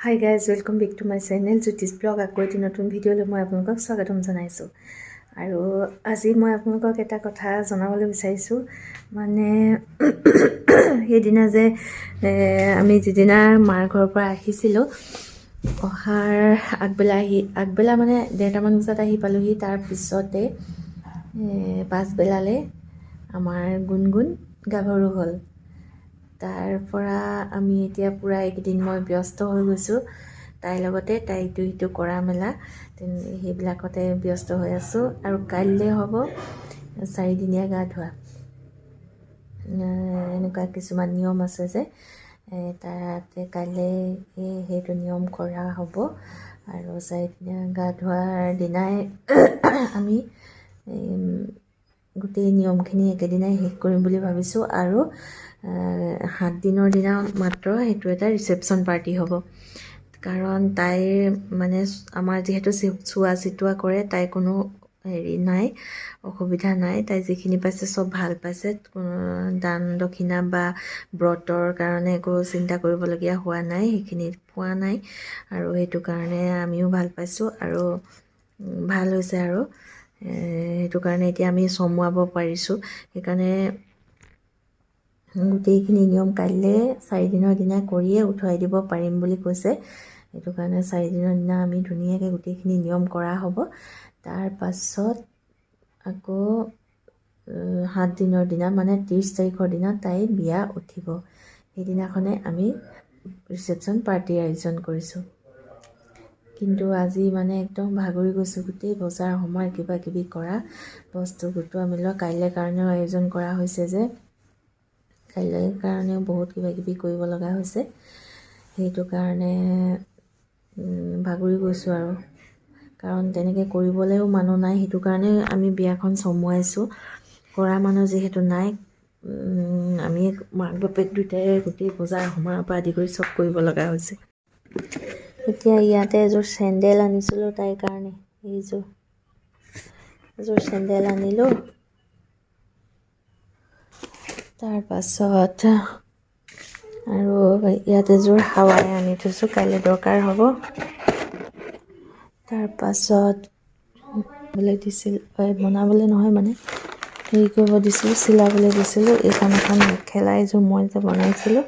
Hi guys, welcome back to my channel Jyoti's blog. আকৌ এটি নতুন ভিডিঅ'লৈ মই আপোনালোকক স্বাগতম জনাইছোঁ। আৰু আজি মই আপোনালোকক এটা কথা জনাবলৈ বিচাৰিছোঁ। মানে সেইদিনা যে আমি যিদিনা মাৰ ঘৰৰ পৰা আহিছিলোঁ, অহাৰ আগবেলা মানে 1:30মান বজাত আহি পালোহি। তাৰ পিছতে পাছবেলালৈ আমাৰ গুণগুণ গাভৰু হ'ল। তাৰ পৰা আমি এতিয়া পুৰা এইকেইদিন মই ব্যস্ত হৈ গৈছোঁ। তাইৰ লগতে তাই ইটো সিটো কৰা মেলা সেইবিলাকতে ব্যস্ত হৈ আছোঁ। আৰু কাইলৈ হ'ব 4দিনীয়া গা ধোৱা। এনেকুৱা কিছুমান নিয়ম আছে যে তাতে কাইলৈ সেইটো নিয়ম কৰা হ'ব। আৰু 4দিনীয়া গা ধোৱাৰ দিনাই আমি গোটেই নিয়মখিনি একেদিনাই শেষ কৰিম বুলি ভাবিছোঁ। আৰু 7 দিনৰ দিনা মাত্ৰ সেইটো এটা ৰিচেপশ্যন পাৰ্টি হ'ব। কাৰণ তাইৰ মানে আমাৰ যিহেতু চোৱা চিটোৱা কৰে, তাই কোনো হেৰি নাই, অসুবিধা নাই। তাই যিখিনি পাইছে চব ভাল পাইছে। দান দক্ষিণা বা ব্ৰতৰ কাৰণে একো চিন্তা কৰিবলগীয়া হোৱা নাই, সেইখিনি পোৱা নাই। আৰু সেইটো কাৰণে আমিও ভাল পাইছোঁ আৰু ভাল হৈছে। আৰু সেইটো কাৰণে এতিয়া আমি চমুৱাব পাৰিছোঁ। সেইকাৰণে গোটেইখিনি নিয়ম কাইলৈ 4 দিনৰ দিনা কৰিয়ে উঠুৱাই দিব পাৰিম বুলি কৈছে। সেইটো কাৰণে 4 দিনৰ দিনা আমি ধুনীয়াকৈ গোটেইখিনি নিয়ম কৰা হ'ব। তাৰ পাছত আকৌ 7 দিনৰ দিনা মানে 30 তাৰিখৰ দিনা তাই বিয়া উঠিব। সেইদিনাখনে আমি ৰিচেপশ্যন পাৰ্টিৰ আয়োজন কৰিছোঁ। কিন্তু আজি মানে একদম ভাগৰি গৈছোঁ। গোটেই বজাৰ সময় কিবা কিবি কৰা, বস্তু গোটোৱা মেলোৱা, কাইলৈ কাৰণেও আয়োজন কৰা হৈছে যে কাইলৈ কাৰণেও বহুত কিবা কিবি কৰিব লগা হৈছে। সেইটো কাৰণে ভাগৰি গৈছোঁ। আৰু কাৰণ তেনেকৈ কৰিবলৈও মানুহ নাই, সেইটো কাৰণে আমি বিয়াখন চমুৱাইছোঁ। কৰা মানুহ যিহেতু নাই, আমি মাক বাপেক দুয়োটাই গোটেই বজাৰ সমাৰৰ পৰা আদি কৰি চব কৰিব লগা হৈছে। এতিয়া ইয়াতে এযোৰ চেণ্ডেল আনিছিলোঁ তাইৰ কাৰণে। এযোৰ চেণ্ডেল আনিলোঁ। তাৰ পাছত আৰু ইয়াত এযোৰ হাৱাই আনি থৈছোঁ, কাইলৈ দৰকাৰ হ'ব। তাৰ পাছত বনাবলৈ নহয়, মানে হেৰি কৰিব দিছিলোঁ, চিলাবলৈ দিছিলোঁ। এইখন এখন মেখেলা, এযোৰ মই যে বনাইছিলোঁ,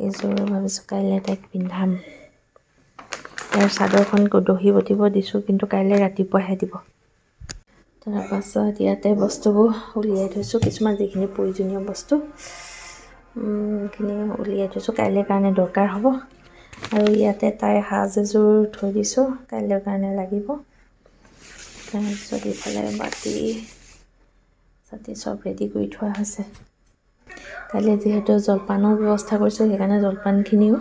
এইযোৰ ভাবিছোঁ কাইলৈ তাইক পিন্ধাম। ইয়াৰ চাদৰখন দহি বটিব দিছোঁ, কিন্তু কাইলৈ ৰাতিপুৱাহে দিব। তাৰ পাছত ইয়াতে বস্তুবোৰ উলিয়াই থৈছোঁ, কিছুমান যিখিনি প্ৰয়োজনীয় বস্তু সেইখিনি উলিয়াই থৈছোঁ, কাইলৈ কাৰণে দৰকাৰ হ'ব। আৰু ইয়াতে তাইৰ সাজ এযোৰ থৈ দিছোঁ, কাইলৈৰ কাৰণে লাগিব। তাৰপিছত ইফালে বাতি চাতি চব ৰেডি কৰি থোৱা হৈছে। কাইলৈ যিহেতু জলপানৰ ব্যৱস্থা কৰিছোঁ, সেইকাৰণে জলপানখিনিও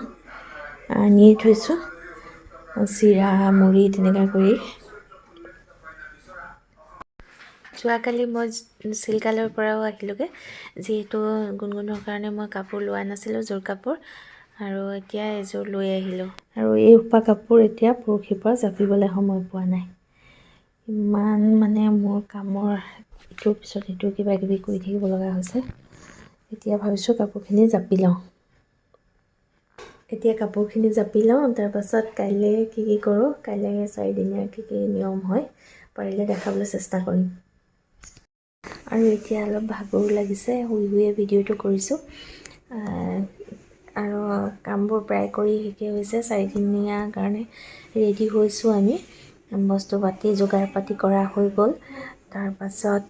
আনিয়ে থৈছোঁ, চিৰা মুড়ি তেনেকৈ কৰি। যোৱাকালি মই চিল্কালৰ পৰাও আহিলোঁগৈ, যিহেতু গুণগুণৰ কাৰণে মই কাপোৰ লোৱা নাছিলোঁ, যোৰ কাপোৰ। আৰু এতিয়া এযোৰ লৈ আহিলোঁ। আৰু এই সোপা কাপোৰ এতিয়া পৰহিৰ পৰা জাপিবলৈ সময় পোৱা নাই। ইমান মানে মোৰ কামৰ ইটোৰ পিছত সিটো কিবা কিবি কৰি থাকিব লগা হৈছে। এতিয়া ভাবিছোঁ কাপোৰখিনি জাপি লওঁ। তাৰপাছত কাইলৈ কি কৰোঁ, কাইলৈ 4দিনীয়া কি নিয়ম হয় পাৰিলে দেখাবলৈ চেষ্টা কৰিম। আৰু এতিয়া অলপ ভাগৰো লাগিছে, শুই ভিডিঅ'টো কৰিছোঁ। আৰু কামবোৰ প্ৰায় কৰি শেষেই হৈছে। 4দিনীয়াৰ কাৰণে ৰেডি হৈছোঁ আমি, বস্তু পাতি যোগাৰ পাতি কৰা হৈ গ'ল। তাৰ পাছত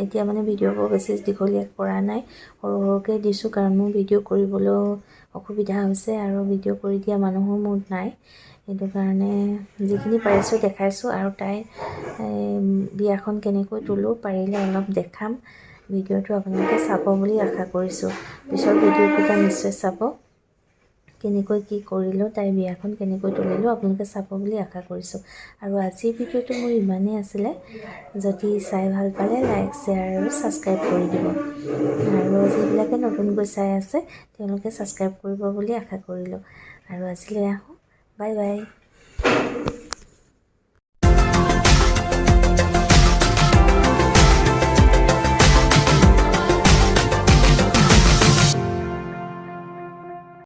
এতিয়া মানে ভিডিঅ'বোৰ বেছি দীঘলীয়া কৰা নাই, সৰু সৰুকৈ দিছোঁ। কাৰণ মোৰ ভিডিঅ' কৰিবলৈও অসুবিধা হৈছে আৰু ভিডিঅ' কৰি দিয়া মানুহো মোৰ নাই। সেইটো কাৰণে যিখিনি পাৰিছোঁ দেখাইছোঁ। আৰু তাইৰ বিয়াখন কেনেকৈ তোলোঁ পাৰিলে অলপ দেখাম। ভিডিঅ'টো আপোনালোকে চাব বুলি আশা কৰিছোঁ। পিছৰ ভিডিঅ'কেইটা নিশ্চয় চাব, কেনেকৈ কি কৰিলোঁ, তাইৰ বিয়াখন কেনেকৈ তুলিলোঁ আপোনালোকে চাব বুলি আশা কৰিছোঁ। আৰু আজিৰ ভিডিঅ'টো মোৰ ইমানেই আছিলে। যদি চাই ভাল পালে লাইক শ্বেয়াৰ আৰু ছাবস্ক্ৰাইব কৰি দিব। আৰু যিবিলাকে নতুনকৈ চাই আছে তেওঁলোকে ছাবস্ক্ৰাইব কৰিব বুলি আশা কৰিলোঁ। আৰু আজিলৈ আহোঁ, বাই বাই।